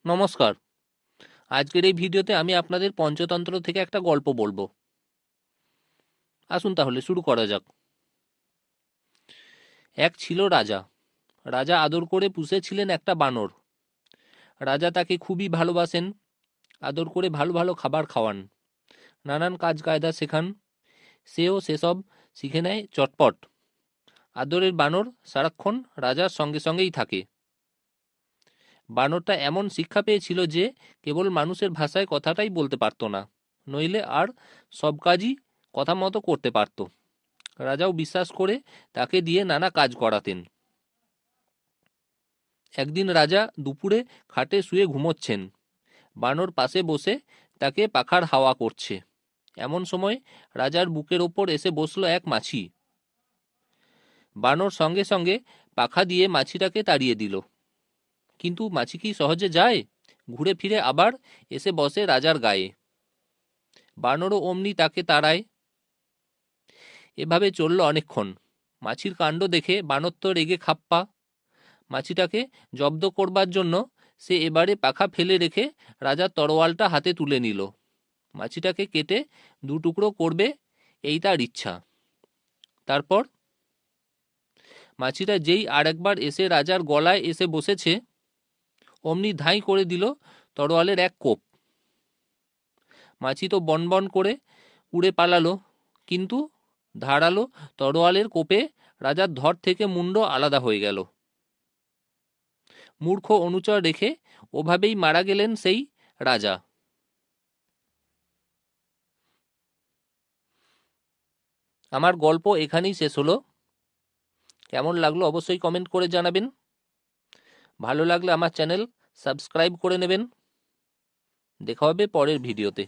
নমস্কার। আজকের এই ভিডিওতে আমি আপনাদের পঞ্চতন্ত্র থেকে একটা গল্প বলবো। আসুন তাহলে শুরু করা যাক। এক ছিল রাজা। রাজা আদর করে পুষেছিলেন একটা বানর। রাজা তাকে খুবই ভালোবাসেন, আদর করে ভালো ভালো খাবার খাওয়ান, নানান কাজ কায়দা শেখান। সেও সেসব শিখে নেয় চটপট। আদরের বানর সারাক্ষণ রাজার সঙ্গে সঙ্গেই থাকে। বানরটা এমন শিক্ষা পেয়েছিল যে কেবল মানুষের ভাষায় কথাটাই বলতে পারত না, নইলে আর সব কাজই কথা মতো করতে পারত। রাজাও বিশ্বাস করে তাকে দিয়ে নানা কাজ করাতেন। একদিন রাজা দুপুরে খাটে শুয়ে ঘুমোচ্ছেন। বানর পাশে বসে তাকে পাখার হাওয়া করছে। এমন সময় রাজার বুকের ওপর এসে বসল এক মাছি। বানর সঙ্গে সঙ্গে পাখা দিয়ে মাছিটাকে তাড়িয়ে দিল। কিন্তু মাছি কি সহজে যায়? ঘুরে ফিরে আবার এসে বসে রাজার গায়ে। বানরও অমনি তাকে তাড়ায়। এভাবে চলল অনেকক্ষণ। মাছির কাণ্ড দেখে বানর তো রেগে খাপ্পা। মাছিটাকে জব্দ করবার জন্য সে এবারে পাখা ফেলে রেখে রাজার তরোয়ালটা হাতে তুলে নিল। মাছিটাকে কেটে দু টুকরো করবে, এই তার ইচ্ছা। তারপর মাছিটা যেই আরেকবার এসে রাজার গলায় এসে বসেছে, অমনি ধাই করে দিল তরোয়ালের এক কোপ। মাছি তো বনবন করে উড়ে পালালো, কিন্তু ধারালো তরোয়ালের কোপে রাজার ধর থেকে মুন্ড আলাদা হয়ে গেল। মূর্খ অনুচর রেখে ওভাবেই মারা গেলেন সেই রাজা। আমার গল্প এখানেই শেষ হলো। কেমন লাগলো অবশ্যই কমেন্ট করে জানাবেন। ভালো লাগলে আমার চ্যানেল সাবস্ক্রাইব করে নেবেন। দেখা হবে পরের ভিডিওতে।